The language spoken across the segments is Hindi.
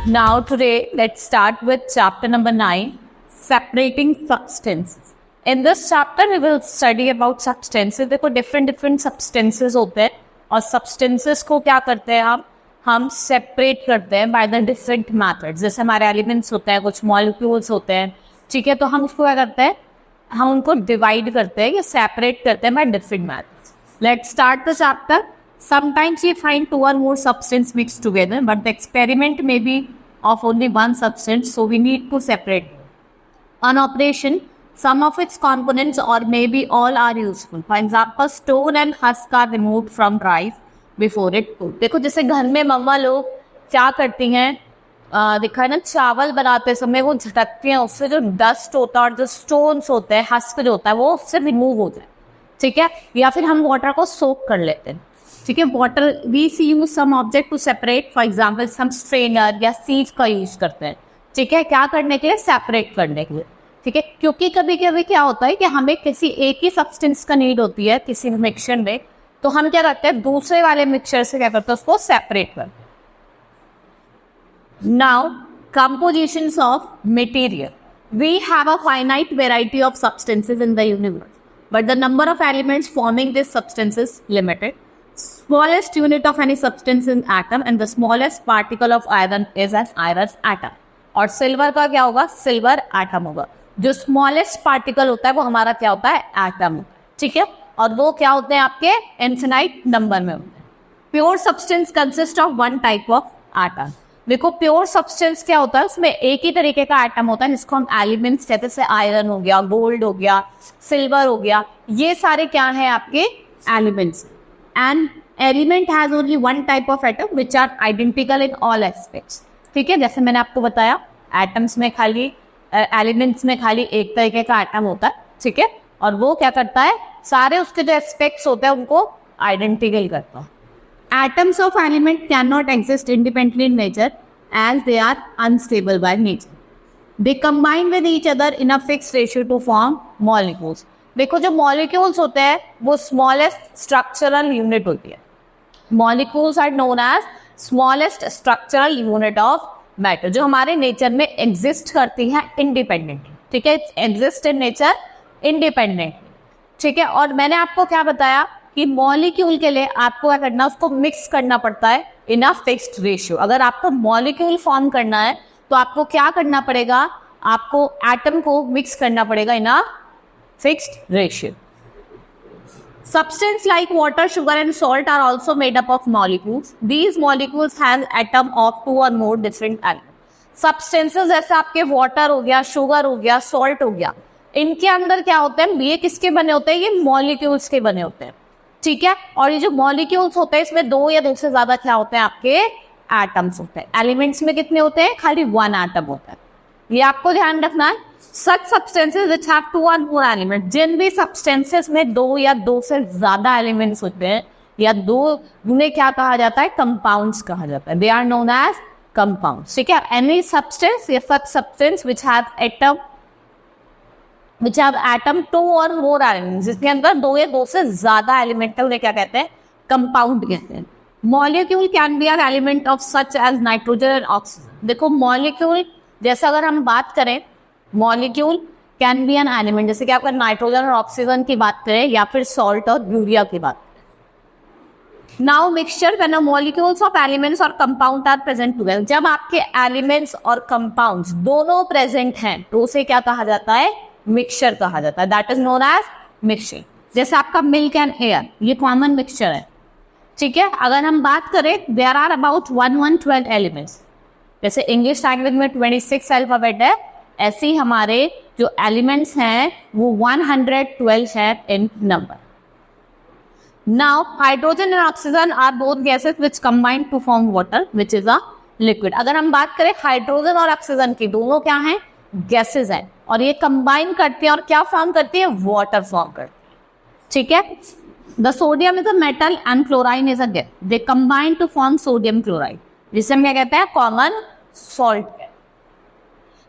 Now today let's start with chapter number 9, separating substances. In this chapter we will study about substances. देखो different substances होते हैं और substances को क्या करते हैं हम separate करते हैं by the different methods. जैसे हमारे elements होते हैं, कुछ molecules होते हैं, ठीक है, तो हम उसको क्या करते हैं, हम उनको divide करते हैं या separate करते हैं by different methods. Let's start the chapter. Sometimes we find two or more substances mixed together, but the experiment may be of only one substance, so we need to separate. On operation, some of its components or maybe all are useful. For example, stone and husk are removed from rice before it cooked. देखो जैसे घर में मम्मा लोग क्या करती हैं, देखा है ना, चावल बनाते समय वो झटकती हैं, उससे जो डस्ट होता है और जो स्टोन्स होते हैं, हस्क जो होता है वो उससे रिमूव हो जाए, ठीक है. या फिर हम वाटर को सोक कर लेते हैं, ठीक है. Water we see use some object to separate, for example some strainer या सीज का यूज करते हैं, ठीक है, क्या करने के लिए, सेपरेट करने के लिए, ठीक है. क्योंकि कभी कभी क्या होता है कि हमें किसी एक ही सब्सटेंस का नीड होती है किसी मिक्सचर में, तो हम क्या करते हैं, दूसरे वाले मिक्सचर से क्या करते हैं, उसको सेपरेट करते हैं. Now compositions of material. We have a finite variety of substances in the universe, but the number of elements forming this substance is limited. Smallest unit of any substance is atom and the smallest particle of iron is an iron atom. और सिल्वर का क्या होगा, सिल्वर एटम होगा. जो स्मॉलेस्ट पार्टिकल होता है वो हमारा क्या होता है, एटम, ठीक है. और वो क्या होते हैं आपके इनफिनाइट नंबर में होते हैं. Pure substance consist of one type of atom. देखो प्योर सब्सटेंस क्या होता है, उसमें एक ही तरीके का एटम होता है जिसको हम एलिमेंट्स कहते हैं. जैसे आयरन हो गया, गोल्ड हो गया, सिल्वर हो गया, ये सारे क्या हैं आपके elements. And element has only one type of atom which are identical in all aspects, ठीक है. जैसे मैंने आपको बताया एटम्स में खाली एलिमेंट्स में खाली एक तरीके का एटम होता है, ठीक है, और वो क्या करता है, सारे उसके जो एस्पेक्ट्स होते हैं उनको आइडेंटिकल करता है. Atoms of element cannot exist independently in nature as they are unstable by nature. They combine with each other in a fixed ratio to form molecules. देखो जो molecules होते हैं वो smallest structural unit होती है. Molecules are known as smallest structural unit of matter, जो हमारे नेचर में exist करती है independently, ठीक है. Exist in nature independently, ठीक है. और मैंने आपको क्या बताया कि मॉलिक्यूल के लिए आपको क्या करना, उसको मिक्स करना पड़ता है इन अ फिक्स्ड रेशियो. अगर आपको मॉलिक्यूल फॉर्म करना है तो आपको क्या करना पड़ेगा, आपको एटम को मिक्स करना पड़ेगा in a fixed ratio. Substance like water, sugar and salt are also made up of molecules. These molecules have atom of two or more different elements. Substances जैसे आपके water हो गया, sugar हो गया, salt हो गया, इनके अंदर क्या होते हैं, ये किसके बने होते हैं, ये molecules के बने होते हैं, ठीक है. और ये जो molecules होते हैं इसमें दो या दो से ज्यादा क्या होते हैं, आपके atoms होते हैं. Elements में कितने होते हैं, खाली one atom होता है. ये आपको ध्यान रखना है. Such substances which have two or more elements, जिन भी substances में दो या दो से ज्यादा elements होते हैं या दो, उन्हें क्या कहा जाता है, compounds कहा जाता है. They are known as compounds, ठीक है. Any substance या such substance which have atom two or more elements, जिसके अंदर दो या दो से ज्यादा एलिमेंट है, उन्हें क्या कहते हैं, कंपाउंड कहते हैं. Molecule can be an element of such as nitrogen and oxygen. देखो मॉलिक्यूल जैसे अगर हम बात करें, molecule can be an element, जैसे कि आपका नाइट्रोजन और ऑक्सीजन की बात करें या फिर सॉल्ट और यूरिया की बात करें. Now mixture when molecules of elements और कंपाउंड आर प्रेजेंट टुगेदर. जब आपके एलिमेंट्स और कंपाउंड्स दोनों प्रेजेंट हैं तो उसे क्या कहा जाता है, मिक्सचर कहा जाता है. That is known as mixture. जैसे आपका मिल्क एंड एयर, ये कॉमन मिक्सचर है, ठीक है. अगर हम बात करें, देयर आर अबाउट 112 एलिमेंट्स. जैसे इंग्लिश लैंग्वेज में 26 अल्फाबेट है, ऐसे ही हमारे जो एलिमेंट्स हैं वो 112 है in number. Now hydrogen and oxygen are both gases which combine to form water which is a liquid. अगर हम बात करें हाइड्रोजन और ऑक्सीजन की, दोनों क्या हैं, गैसेज हैं, और ये कंबाइन करते हैं और क्या फॉर्म करती है, वाटर फॉर्म करती है, ठीक है. The sodium is a metal and chlorine is a gas. They combine to form sodium chloride, जिसे हम क्या कहते हैं, common salt.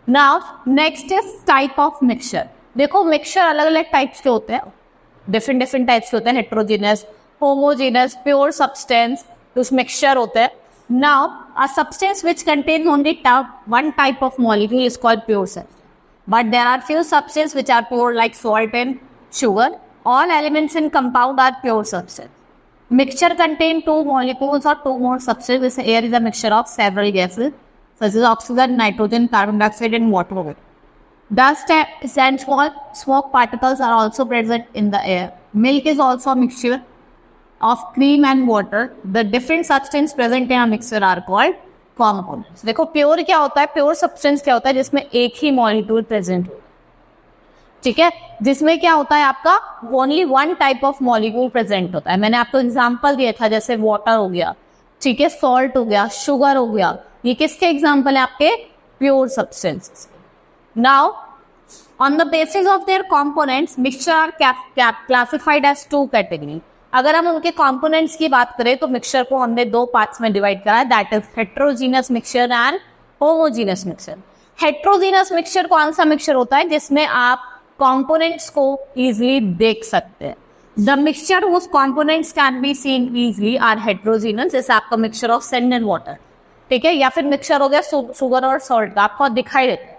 Now next is type of mixture. देखो मिक्सचर अलग अलग टाइप्स के होते हैं, डिफरेंट टाइप्स के होते हैं, हेट्रोजीनियस, होमोजीनियस, प्योर सब्सटेंस, कुछ मिक्सचर होते हैं. Now, a substance which contains only one type of molecule is called pure substance. But there are few substances which are pure, like salt and sugar. All elements in compound are pure substance. Mixture contain two molecules or two more substances. Air is a mixture of several gases, such as oxygen, nitrogen, carbon dioxide, and water. Dust and smoke particles are also present in the air. Milk is also a mixture of cream and water. The different substances present in a mixture are called compounds. देखो प्योर क्या होता है, प्योर सब्सटेंस क्या होता है जिसमें एक ही मॉलिक्यूल प्रेजेंट हो, ठीक है, जिसमें क्या होता है आपका only one type of molecule present होता है. मैंने आपको एग्जांपल दिया था, जैसे वाटर हो गया, ठीक है, सॉल्ट हो गया, शुगर हो गया, ये किसके एग्जांपल है आपके pure substances. Now on the basis of their components, mixture are classified as two categories. अगर हम उनके कंपोनेंट्स की बात करें तो मिक्सचर को हमने दो पार्ट्स में डिवाइड करा है, that is heterogeneous mixture and homogeneous mixture. Heterogeneous mixture कौन सा मिक्सचर होता है जिसमें आप कंपोनेंट्स को इजीली देख सकते हैं. The mixture whose components can be seen easily are heterogeneous, जैसे आपका mixture of sand and water, ठीक है, या फिर मिक्सचर हो गया शुगर और सॉल्ट का, आपको दिखाई देता है.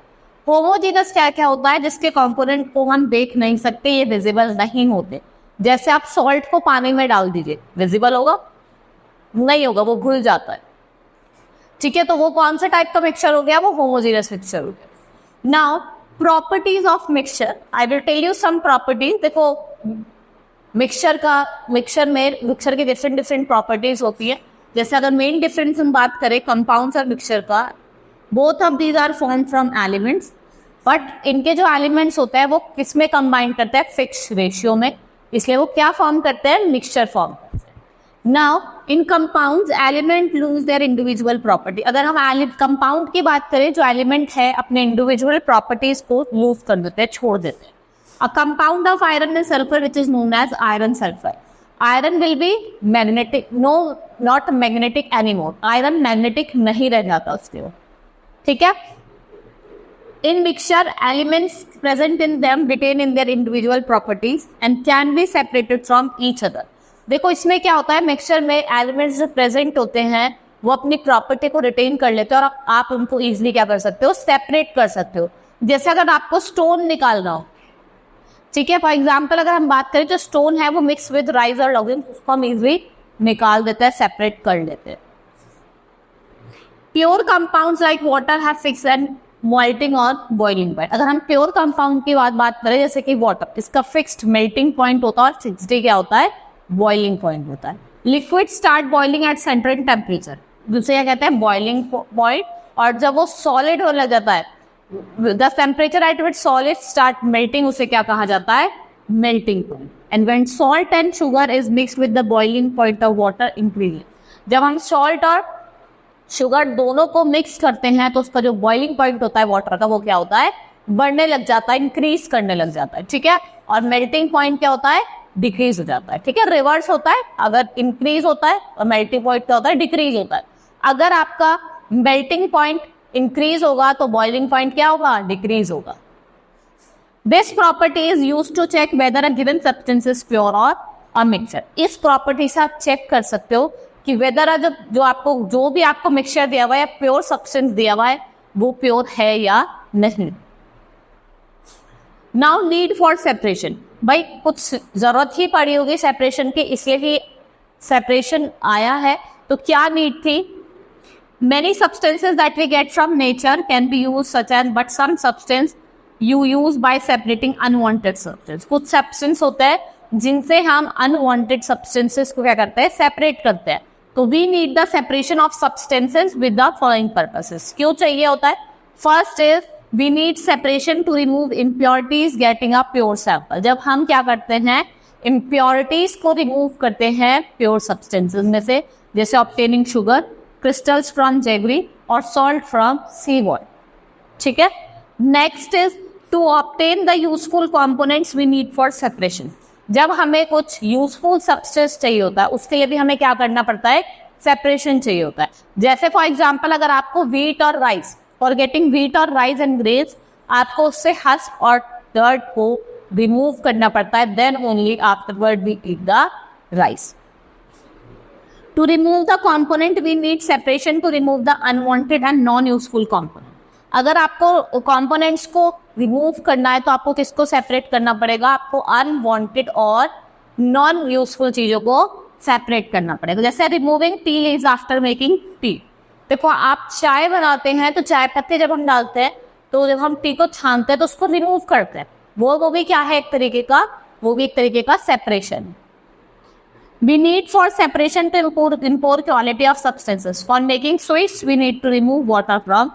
होमोजीनस क्या क्या होता है जिसके कंपोनेंट को हम देख नहीं सकते, ये विजिबल नहीं होते. जैसे आप सॉल्ट को पानी में डाल दीजिए, विजिबल होगा नहीं होगा, वो घुल जाता है, ठीक है, तो वो कौन सा टाइप का मिक्सचर हो गया, वो होमोजीनस मिक्सचर हो गया. Now properties of mixture, I will tell you some properties. देखो मिक्सचर के डिफरेंट प्रॉपर्टीज होती है. जैसे अगर मेन डिफरेंस हम बात करें कंपाउंड्स और मिक्सचर का, both of these are form from elements, but इनके जो एलिमेंट्स होते हैं वो किस में कंबाइन करते हैं, फिक्स रेशियो में, इसलिए वो क्या फॉर्म करते हैं, मिक्सचर फॉर्म करते हैं. Now in compounds element lose their individual property. अगर हम कंपाउंड की बात करें, जो एलिमेंट है अपने इंडिविजुअल प्रॉपर्टीज को लूज कर देते हैं, छोड़ देते हैं. A compound of iron and sulphur which is known as iron sulphide. Iron will be magnetic, not magnetic anymore. Iron magnetic नहीं रह जाता उसके वो, ठीक है. In mixture, elements present in them retain in their individual properties and can be separated from each other. देखो इसमें क्या होता है, मिक्सचर में एलिमेंट्स जो प्रेजेंट होते हैं वो अपनी प्रॉपर्टी को रिटेन कर लेते हैं और आप उनको इजीली क्या कर सकते हो, सेपरेट कर सकते हो. जैसे अगर आपको स्टोन निकालना हो, ठीक है, फॉर एग्जाम्पल अगर हम बात करें जो स्टोन है वो मिक्स विद राइस और लॉगिन, उसको हम इजिली निकाल देते हैं, सेपरेट कर लेते हैं. Pure compounds like water have fixed and melting और बॉइलिंग पॉइंट. अगर हम प्योर कंपाउंड की बात करें, जैसे कि वाटर, इसका फिक्स्ड मेल्टिंग पॉइंट होता है और फिक्स्ड क्या होता है, बॉइलिंग पॉइंट होता है. Liquid start boiling at central temperature, दूसरे क्या कहते हैं, बॉइलिंग पॉइंट. और जब वो सॉलिड होने लग जाता है, the temperature at which solid start melting, उसे क्या कहा जाता है, melting point. And when salt and sugar is mixed with the boiling point of water increase. जब हम सॉल्ट और शुगर दोनों को मिक्स करते हैं तो उसका जो बॉइलिंग पॉइंट होता है वाटर का, वो क्या होता है, बढ़ने लग जाता है, इंक्रीज करने लग जाता है, ठीक है. और मेल्टिंग पॉइंट क्या होता है, डिक्रीज हो जाता है, ठीक है. रिवर्स होता है, अगर इंक्रीज होता है और मेल्टिंग पॉइंट क्या होता है, डिक्रीज होता है. अगर आपका मेल्टिंग पॉइंट इंक्रीज होगा तो बॉइलिंग पॉइंट क्या होगा, डिक्रीज होगा. This property is used to check whether a given substance is pure और अ मिक्सचर. इस प्रॉपर्टी से आप चेक कर सकते हो कि वेदर जो भी आपको मिक्सचर दिया हुआ है, प्योर सब्सटेंस दिया हुआ है, वो प्योर है या नहीं. Now need for separation. भाई कुछ जरूरत ही पड़ी होगी सेपरेशन की, इसलिए ही सेपरेशन आया है. तो क्या नीड थी, many substances that we get from nature can be use such as, but some substance you use by separating unwanted substance. कुछ सब्सटेंस होते हैं जिनसे हम अनवांटेड सब्सटेंसेस को क्या करते हैं, सेपरेट करते हैं. तो we need the separation of substances with the following purposes. क्यों चाहिए होता है, first is we need separation to remove impurities getting a pure sample. जब हम क्या करते हैं, इम्प्योरिटीज को रिमूव करते हैं प्योर सब्सटेंसेस में से, जैसे obtaining sugar, crystals from jaggery और सॉल्ट फ्रॉम सी वॉटर, ठीक है. Next is to obtain the useful components we need for separation. जब हमें कुछ यूजफुल सब्सटेंस चाहिए होता है, उसके लिए भी हमें क्या करना पड़ता है, सेपरेशन चाहिए होता है. जैसे फॉर एग्जांपल अगर आपको व्हीट और राइस, फॉर गेटिंग व्हीट और राइस एंड ग्रेन्स, आपको उससे हस्क और डर्ट को रिमूव करना पड़ता है, then only afterward we eat the rice. To remove the component, we need separation to remove the unwanted and non-useful component. अगर आपको components को remove करना है तो आपको किसको separate करना पड़ेगा? आपको unwanted और non-useful चीजों को separate करना पड़ेगा. जैसे removing tea leaves after making tea. देखो आप चाय बनाते हैं तो चाय पत्ते जब हम डालते हैं तो जब हम टी को छानते हैं तो उसको रिमूव करते हैं. वो भी क्या है? एक तरीके का separation. We need for separation to improve quality of substances. For making sweets, we need to remove water from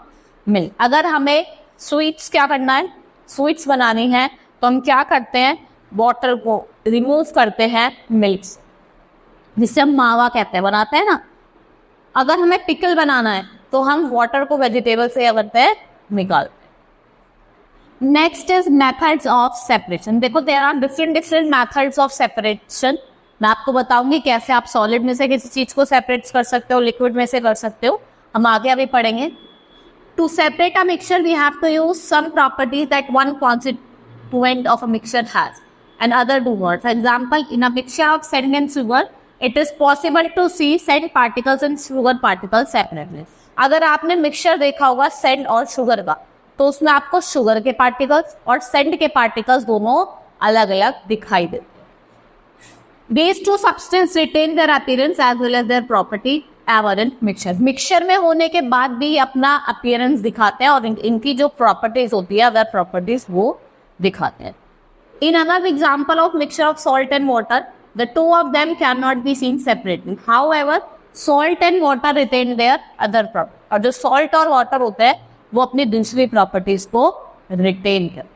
milk. अगर हमें sweets क्या करना है, sweets बनानी है, तो हम क्या करते हैं? Water को remove करते हैं milk से, जिससे हम मावा कहते हैं, बनाते हैं ना. अगर हमें pickle बनाना है, तो हम water को vegetable से क्या करते हैं? निकालते हैं. Next is methods of separation. देखो there are different methods of separation. मैं आपको बताऊंगी कैसे आप सॉलिड में से किसी चीज को सेपरेट कर सकते हो, लिक्विड में से कर सकते हो. हम आगे अभी पढ़ेंगे. To separate a mixture we have to use some properties that one constituent of a mixture has and other do not. For example, in a mixture of sand and sugar it is possible to see sand particles and sugar particles separately. अगर आपने मिक्सचर देखा होगा सैंड और शुगर का, तो उसमें आपको शुगर के पार्टिकल्स और सैंड के पार्टिकल्स दोनों अलग अलग दिखाई देते. These two substances retain their appearance as well as their property ever in mixture. Mixture में होने के बाद भी अपना अपीयरेंस दिखाते हैं और इनकी जो प्रॉपर्टीज होती है, अदर प्रॉपर्टीज, वो दिखाते हैं. In another example of mixture of salt and water, the two of them cannot be seen separately. However, salt and water retain their other properties. और जो salt और water होते हैं वो अपनी दूसरी प्रॉपर्टीज को रिटेन करते हैं.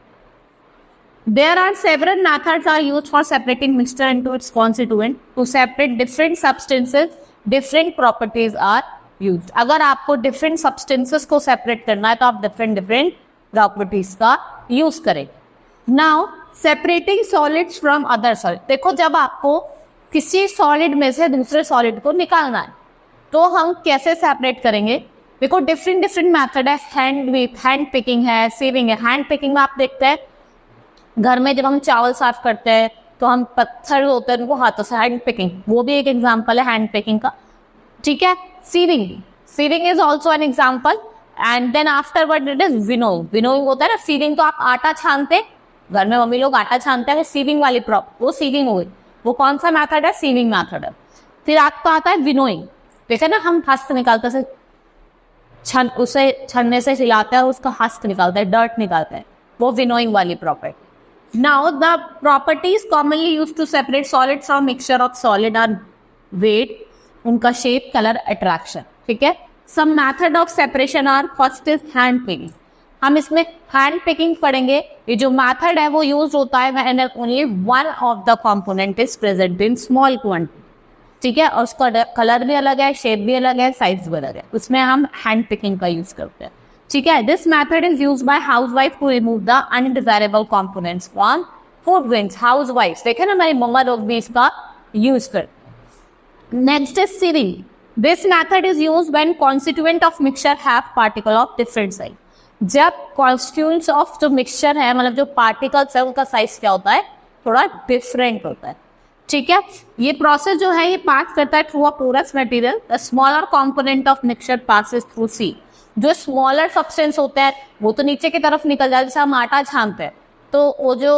There are several methods are used for separating mixture into its constituent. To separate different substances, different properties are used. अगर आपको different substances को separate करना है तो आप different properties का use करें. Now, separating solids from other solids. देखो जब आपको किसी solid में से दूसरे solid को निकालना है तो हम कैसे separate करेंगे? देखो different method है. hand picking है, sieving है. hand picking में आप देखते हैं घर में जब हम चावल साफ करते हैं तो हम पत्थर होते हैं उनको हाथों से, हैंड पिकिंग, वो भी एक एग्जांपल है हैंड पिकिंग का. ठीक है. Sieving is also an example. And then afterward it is winnowing होता है ना. सीविंग तो आप आटा छानते, घर में मम्मी लोग आटा छानते हैं, सीविंग वाली वो सीविंग हुई. वो कौन सा मैथड है? सीविंग मैथड है. फिर आपको आता है विनोइंग. देखिए ना, हम हस्त निकालते हैं, उसे छन्ने से हिलाते हैं और उसका हस्त निकालते हैं, डर्ट निकालते हैं, वो विनोइंग वाली property. Now, the properties commonly used to separate solid from mixture of solid are weight, उनका shape, color, attraction. ठीक है. Some method of separation are first is hand picking. हम इसमें hand picking पढ़ेंगे. ये जो method है वो use होता है when only one of the component is present in small quantity. ठीक है. और उसका कलर भी अलग है, शेप भी अलग है, साइज भी अलग है. उसमें हम hand picking का यूज करते हैं. ठीक है. This method is use by housewife to remove the undesirable components from food grains. Housewife देखे ना, मेरी मम्मा लोग भी इसका यूज कर. Next is sieving. This method is use when constituent of mixture have particle of different size. जब कॉन्स्टिट्यूएंट्स ऑफ जो मिक्सचर है, मतलब जो पार्टिकल्स है, उनका साइज क्या होता है? थोड़ा डिफरेंट होता है. ठीक है. ये प्रोसेस जो है ये पास करता है through a porous material. The smaller component of mixture passes through sieve. जो स्मॉलर सब्सटेंस होते हैं वो तो नीचे की तरफ निकल जाता है. जैसे हम आटा छानते हैं तो वो जो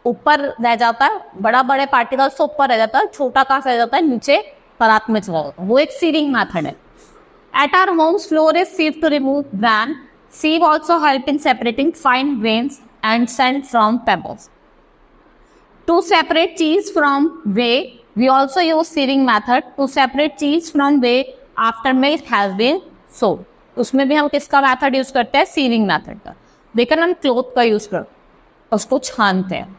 ऊपर रह जाता है, बड़े पार्टिकल्स तो ऊपर रह जाता है, छोटा कहाँ रह जाता है? नीचे परात में चला जाता है. वो एक सीविंग मेथड है. At our homes flour is sieve to remove grain. Sieve also help in separating fine grains and sand from pebbles. To separate cheese from whey we also use sieving method. To separate cheese from whey after milk has been sold. उसमें भी हम किसका मेथड यूज करते हैं? सीविंग मेथड का. लेकिन हम क्लोथ का यूज करते हैं, उसको छानते हैं.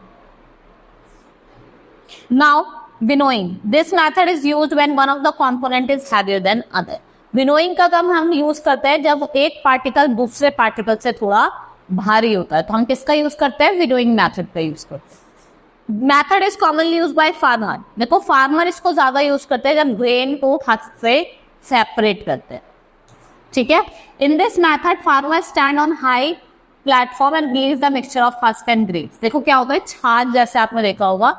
Now winnowing. This method is used when one of the component is heavier than other. Winnowing का काम हम यूज करते हैं जब एक पार्टिकल दूसरे पार्टिकल से थोड़ा भारी होता है, तो हम किसका यूज करते हैं? विनोइंग मेथड का यूज करते हैं. Method is commonly use by farmer. देखो फार्मर इसको ज्यादा यूज करते हैं जब ग्रेन को हाथ से सेपरेट करते हैं. ठीक है. In this method farmer stand on high platform and gives the mixture of husk and grains. देखो क्या होता है, छाछ जैसे आपने देखा होगा,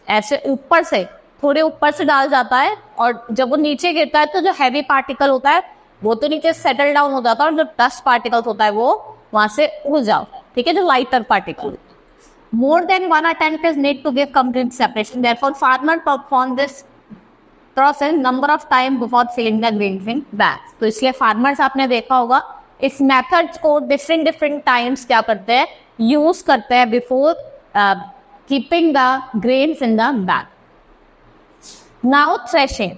ऐसे ऊपर से थोड़े ऊपर से डाल जाता है और जब वो नीचे गिरता है तो जो हैवी पार्टिकल होता है वो तो नीचे सेटल डाउन हो जाता है और जो डस्ट पार्टिकल्स होता है वो वहां से उड़ जाओ, ठीक है, जो lighter particle. More than one attempt is need to give complete separation. Therefore, farmer perform this process number of time before filling the grains in bags. तो इसलिए farmers आपने देखा होगा इस methods को different times क्या करते हैं, use करते हैं before keeping the grains in the bag. Now threshing.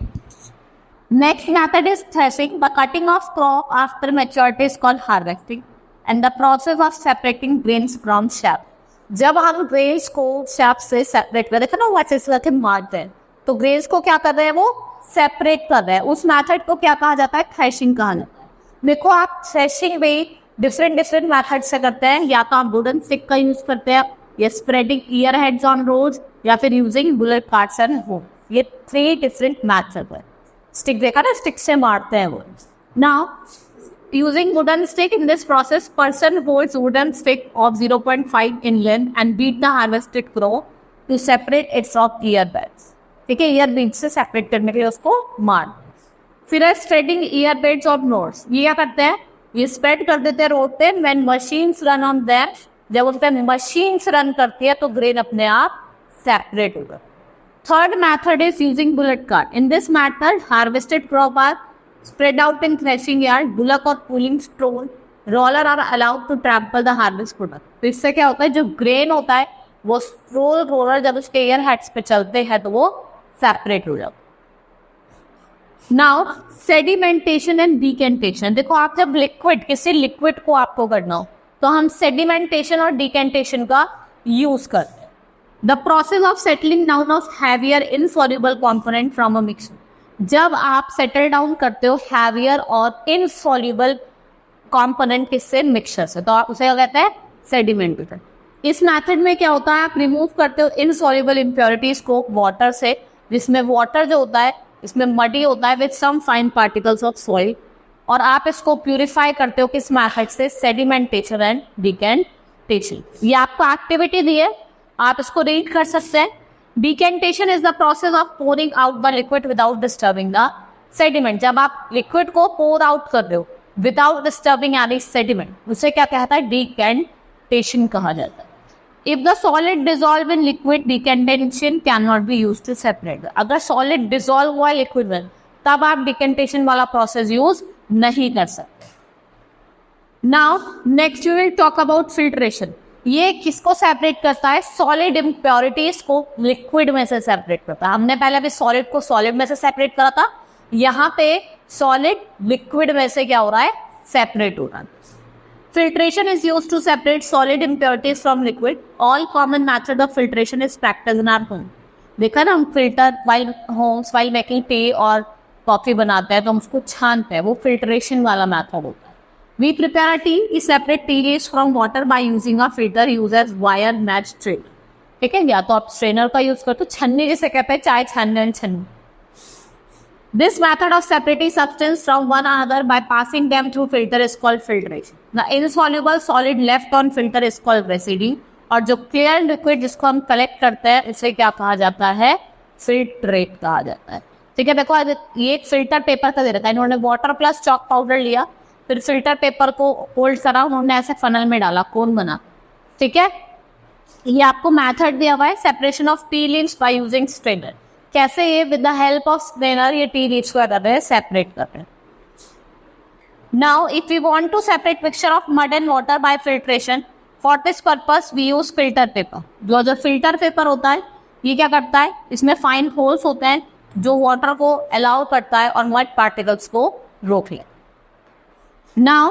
Next method is threshing. The cutting of crop after maturity is called harvesting, and the process of separating grains from chaff. जब हम ग्रेन्स को chaff से सेपरेट कर देखो ना वैसे मारते हैं, तो ग्रेन्स को क्या कर रहे हैं, वो सेपरेट कर रहे हैं. उस मेथड को क्या कहा जाता है, थ्रेशिंग कहा जाता है. देखो आप थ्रेशिंग भी डिफरेंट मेथड से करते हैं. या तो आप वुडन स्टिक का यूज करते हैं, या spreading ear heads on roads, या फिर using bullock carts and home. ये 3 डिफरेंट मेथड है. स्टिक देखा ना, स्टिक से मारते हैं वो. Now using wooden stick, in this process person holds wooden stick of 0.5 in length and beat the harvested crop to separate its of ear beds. ठीक है, ear beads से separate करने के लिए उसको मार. फिर है spreading ear beds of nodes. ये क्या करते हैं, ये spread कर देते हैं रोड पे. when machines run on them, जब उस पर machines run करती है तो grain अपने आप separate होगा. Third method is using bullet cart. In this method harvested crop are spread out in threshing yard. Bullock or pulling stone roller are allowed to trample the harvest product. तो इससे क्या होता है, जो ग्रेन होता है वो स्ट्रोल रोलर जब उसके एयर हेड्स पे चलते हैं तो वो सेपरेट हो जाता है. Now sedimentation and decantation. देखो आप जब लिक्विड, किसी लिक्विड को आपको करना हो तो हम सेडिमेंटेशन और डिकेंटेशन का यूज करते हैं. The process of settling down of heavier insoluble component from a mixture. जब आप सेटल डाउन करते हो हैवियर और इनसॉल्युबल कंपोनेंट किससे, मिक्सचर से, तो आप उसे क्या कहते हैं, सेडिमेंटेशन. इस मेथड में क्या होता है, आप रिमूव करते हो इनसॉल्युबल इम्प्योरिटीज को वाटर से, जिसमें वाटर जो होता है इसमें मडी होता है with some fine particles of soil, और आप इसको प्यूरिफाई करते हो किस मेथड से, सेडिमेंटेशन एंड डिकेंटेशन. ये आपको एक्टिविटी दी है, आप इसको रीड कर सकते हैं. Decantation is the process of pouring out the liquid without disturbing the sediment. जब आप लिक्विड को pour out कर रहे हो without disturbing any sediment, उसे क्या कहता है, decantation कहा जाता है. If the solid dissolve in liquid, decantation cannot be used to separate. अगर solid dissolve हुआ लिक्विड में तब आप decantation वाला process use नहीं कर सकते. Now next we will talk about filtration. ये किसको सेपरेट करता है, सॉलिड इम्प्योरिटीज को लिक्विड में से सेपरेट करता है. हमने पहले भी सॉलिड को सॉलिड में से सेपरेट करा था, यहाँ पे सॉलिड लिक्विड में से क्या हो रहा है, सेपरेट हो रहा है. Filtration is used to separate solid impurities from liquid. All common method of filtration is practice in our home. देखा ना, हम filter while homes while making tea और कॉफी बनाते हैं तो हम उसको छानते हैं, वो फिल्ट्रेशन वाला मेथड होता है. We prepare a tea, we separate tea leaves from water by using a filter used as wire mesh strainer. ठीक है, या तो आप स्ट्रेनर का यूज करते हो, छन्नी जिसे कहते हैं, चाय छानने में छन्नी. This method of separating substance from one another by passing them through filter is called filtration. The insoluble solid left on filter is called residue. और जो clear liquid जिसको हम कलेक्ट करते हैं इसे क्या कहा जाता है, फिल्ट्रेट कहा जाता है. ठीक है, देखो ये एक फिल्टर पेपर का दे रखा है, इन्होंने वाटर प्लस चॉक पाउडर लिया, फिर फिल्टर पेपर को होल्ड करा, उन्होंने ऐसे फनल में डाला, कोन बना. ठीक है, ये आपको मेथड दिया हुआ है, separation of tea leaves by using strainer. कैसे, ये with the help of strainer ये टी लीव्स को कर रहे हैं, सेपरेट कर रहे हैं. Now if you want to separate mixture of mud and water by filtration, for this purpose we use filter paper. जो फिल्टर पेपर होता है ये क्या करता है, इसमें फाइन होल्स होते हैं जो वाटर को अलाउ करता है और मड पार्टिकल्स को रोक ले. Now,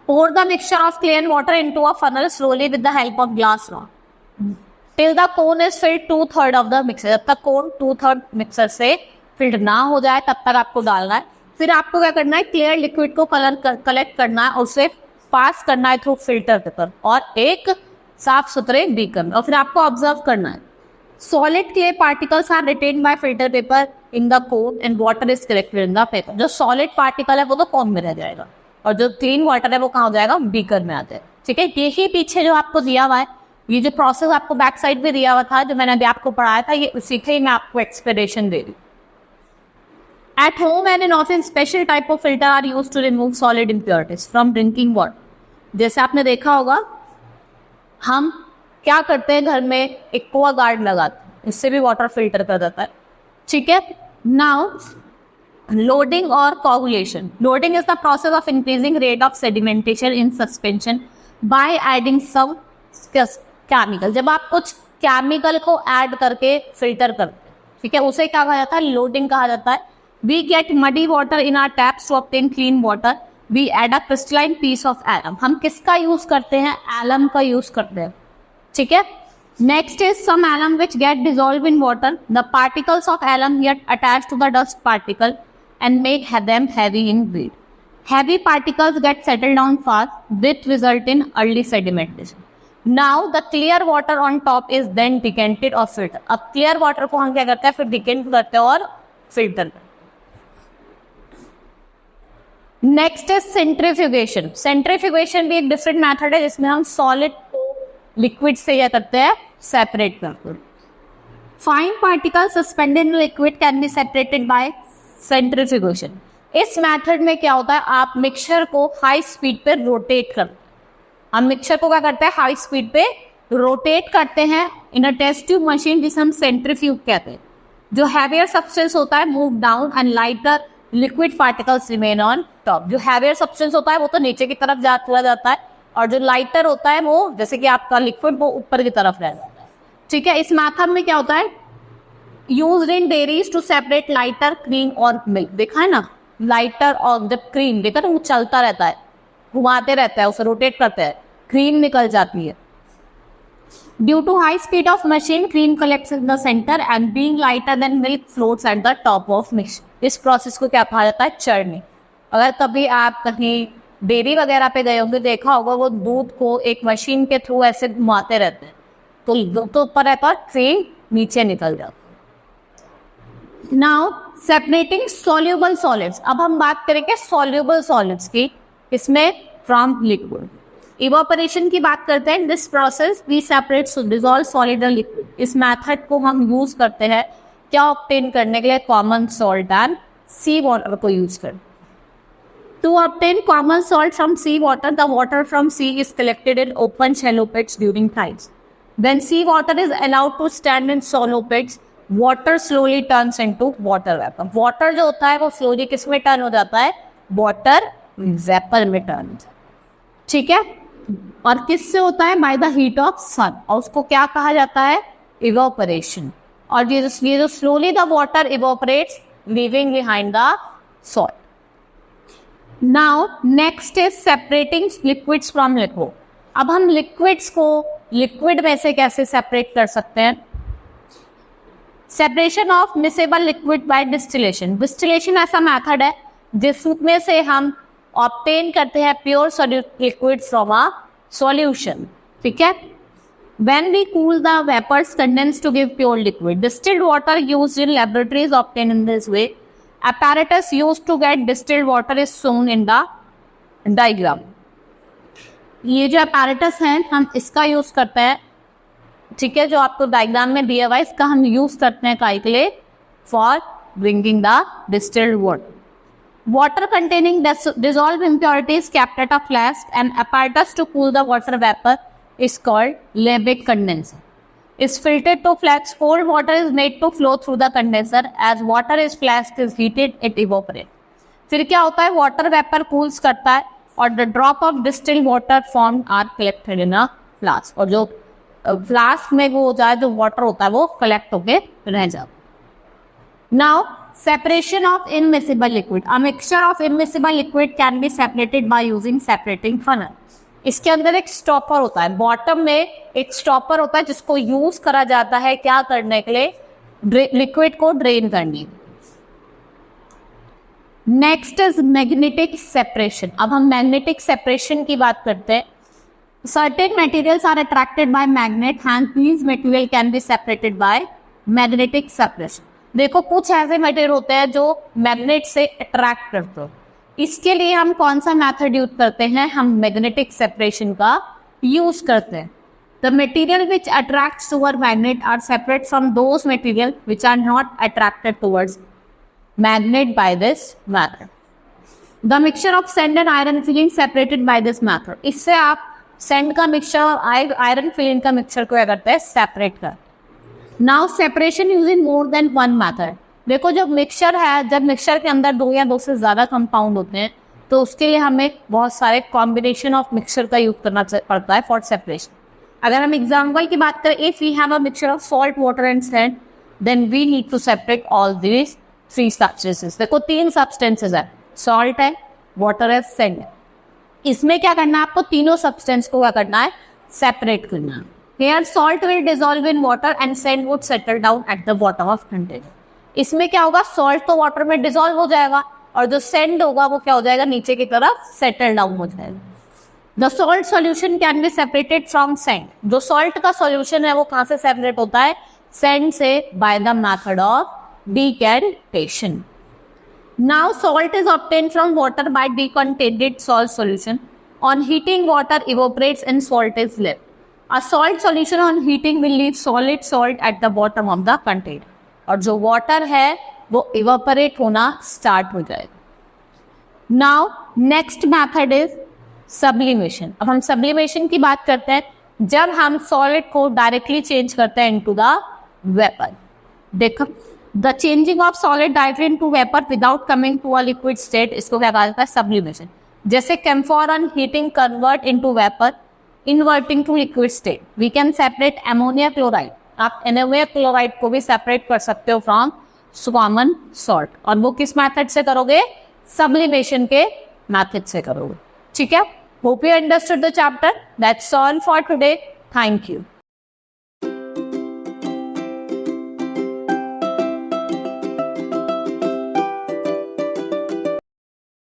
pour the mixture of clear water into a funnel slowly with the help of glass rod till the cone is filled 2/3 of the mixture. जब तक cone 2/3 मिक्सर से फिल्ड ना हो जाए तब तक आपको डालना है. फिर आपको क्या करना है, क्लियर लिक्विड को कलेक्ट करना है और उसे पास करना है थ्रू फिल्टर पेपर और एक साफ सुथरे बीकर में, और फिर आपको ऑब्जर्व करना है. Solid clay particles are retained by filter paper in the cone and water is collected in the paper. जो solid particle है वो तो cone में रह जाएगा और जो clean water है वो कहाँ हो जाएगा, बीकर में आते हैं. ठीक है, यही पीछे जो आपको दिया हुआ है ये जो प्रोसेस आपको बैक साइड पे दिया हुआ था, जो मैंने अभी आपको पढ़ाया था, ये उसी के मैं आपको एक्सप्लेनेशन दे रही हूँ. At home and in office, special type of filter are used to remove solid impurities from drinking water. जैसे आपने देखा होगा, हम क्या करते हैं घर में, एक्वा गार्ड लगाते हैं, इससे भी वाटर फिल्टर कर जाता है. ठीक है. Now loading or coagulation. Loading is the process of increasing rate of sedimentation in suspension by adding some chemical. जब आप कुछ केमिकल को ऐड करके फिल्टर करते हैं, ठीक है, उसे क्या कहा जाता है, लोडिंग कहा जाता है. We get muddy water in our taps to obtain clean water. We add a crystalline piece of alum. हम किसका यूज करते हैं, alum का यूज करते हैं. ठीक है. Next is some alum which get dissolved in water. The particles of alum get attached to the dust particle and make them heavy in weight. Heavy particles get settled down fast, which result in early sedimentation. Now the clear water on top is then decanted or filtered. अब clear water को हम क्या करते हैं, फिर decant करते हैं और filter करते हैं. Next is centrifugation. सेंट्रीफ्यूगेशन भी एक डिफरेंट मेथड है जिसमें हम सॉलिड को लिक्विड से क्या करते हैं, सेपरेट करते हैं. Fine particle suspended in liquid can be separated bye centrifugation. इस मेथड में क्या होता है, आप मिक्सचर को हाई स्पीड पे रोटेट करते हैं. हम मिक्सचर को क्या करते हैं, हाई स्पीड पे रोटेट करते हैं इन अ टेस्ट ट्यूब मशीन, जिसे हम सेंट्रीफ्यूग कहते हैं. जो हैवियर सब्सटेंस होता है move down and lighter liquid particles remain on top. जो हैवियर सब्सटेंस होता है वो तो नीचे की तरफ चला जाता है, और जो लाइटर होता है वो, जैसे कि आपका लिक्विड, वो ऊपर की तरफ रह जाता है. ठीक है. इस मेथड में क्या होता है, used in dairies to separate lighter, cream और मिल्क. देखा है ना, लाइटर और जब क्रीम, देखा ना, वो चलता रहता है, घुमाते रहता है, उसे रोटेट करते हैं, क्रीम निकल जाती है. Due to high speed of machine, cream collects in the center and being lighter than milk floats at the top of mixture. इस प्रोसेस को क्या कहा जाता है, चर्निंग. अगर कभी आप कहीं डेयरी वगैरह पे गए होंगे, देखा होगा, वो दूध को एक मशीन के थ्रू ऐसे घुमाते रहते हैं, तो दूध तो ऊपर रहता है, क्रीम नीचे निकल जाता है. Now separating soluble solids. अब हम बात करेंगे सॉल्युबल सॉलिड्स की, इसमें फ्रॉम लिक्विड. इवापोरेशन की बात करते हैं. This process we separate dissolve solid और लिक्विड. इस मेथड को हम यूज करते हैं क्या ऑब्टेन करने के लिए, common salt and sea water को यूज करते हैं. To obtain common salt from sea water, the water from sea is collected in open shallow pits during tides. When sea water is allowed to stand in shallow pits, water slowly turns into water vapour. Water जो होता है वो स्लोली किस में टर्न हो जाता है, वाटर वेपर में टर्न. ठीक है. और किससे होता है, बाय द हीट ऑफ सन, और उसको क्या कहा जाता है, इवापोरेशन. और ये जो slowly the water evaporates leaving behind the salt. Now next is separating liquids from liquid. अब हम लिक्विड्स को लिक्विड में से कैसे सेपरेट कर सकते हैं. Separation of miscible liquid bye distillation. Distillation ऐसा मेथड है जिसमें से हम ऑब्टेन करते हैं pure liquid from a solution. ठीक है. When we cool the vapors condensed to give pure liquid, distilled water used in laboratories obtained in this way. Apparatus used to get distilled water is shown in the diagram. ये जो apparatus है हम इसका यूज करते हैं. ठीक है. जो आपको डायग्राम में दिया हुआ है, इसका हम यूज करते हैं काहे के लिए, for bringing the distilled water. Water containing dissolved impurities kept at a flask and apparatus to cool the water vapor is called Lebesgue condenser. Is filtered to flask. Cold water is made to flow through the condenser. As water is flask is heated, it evaporates. फिर क्या होता है, water vapor cools करता है और the drop of distilled water formed are collected in a flask. और जो फ्लास्क में वो हो जाए, जो वाटर होता है वो कलेक्ट होके रह जाए. Now separation of immiscible liquid. A mixture of immiscible liquid can be separated by using separating funnel. इसके अंदर एक स्टॉपर होता है, बॉटम में एक स्टॉपर होता है जिसको यूज करा जाता है क्या करने के लिए, लिक्विड को ड्रेन करने. Next is magnetic separation. अब हम मैग्नेटिक सेपरेशन की बात करते हैं. Certain materials are attracted by magnet, hence these material can be separated by magnetic separation. देखो कुछ ऐसे मटेरियल होते हैं जो मैग्नेट से अट्रैक्ट करते हो, इसके लिए हम कौन सा मेथड यूज करते हैं, हम मैग्नेटिक सेपरेशन का यूज करते हैं. The material which attracts toward magnet are separate from those material which are not attracted towards magnet by this method. The mixture of sand and iron filling separated by this method. इससे आप sand का mixture और iron filling का mixture को क्या करते हैं, separate कर. Now separation using more than one method. देखो जब मिक्सचर है, जब मिक्सचर के अंदर दो या दो से ज़्यादा कंपाउंड होते हैं तो उसके लिए हमें बहुत सारे कॉम्बिनेशन ऑफ मिक्सचर का यूज करना पड़ता है फॉर सेपरेशन. अगर हम एग्जाम्पल की बात करें, if we have a mixture of salt, water and sand, then we need to separate all these three substances. देखो तीन सब्सटेंसेस है, सॉल्ट है, वाटर है, सैंड है. इसमें क्या करना है आपको, तीनों सब्सटेंस को क्या करना है, सेपरेट करना है. Here salt will dissolve in water and sand would settle down at the bottom of container. इसमें क्या होगा, सॉल्ट तो वाटर में डिसॉल्व हो जाएगा और जो सैंड होगा वो क्या हो जाएगा, नीचे की तरफ सेटल डाउन हो जाएगा. The salt solution can be separated from sand. जो सॉल्ट का सॉल्यूशन है वो कहाँ से सेपरेट होता है, सैंड से, by the method of decantation. Now salt is obtained from water by decontaminated salt solution. On heating, water evaporates and salt is left. A salt solution on heating will leave solid salt at the bottom of the container. और जो water है वो evaporate होना start हो जाएगा. Now next method is sublimation. अब हम sublimation की बात करते हैं जब हम solid को directly change करते हैं into the vapor. देखो the changing of solid directly into vapor without coming to a liquid state, इसको क्या कहा जाता है, sublimation. जैसे camphor on heating convert into vapor, inverting to liquid state. We can separate ammonia chloride. आप ammonia chloride को भी separate कर सकते हो from common salt. और वो किस method से करोगे, sublimation के method से करोगे. ठीक है? Hope you understood the chapter. That's all for today. Thank you.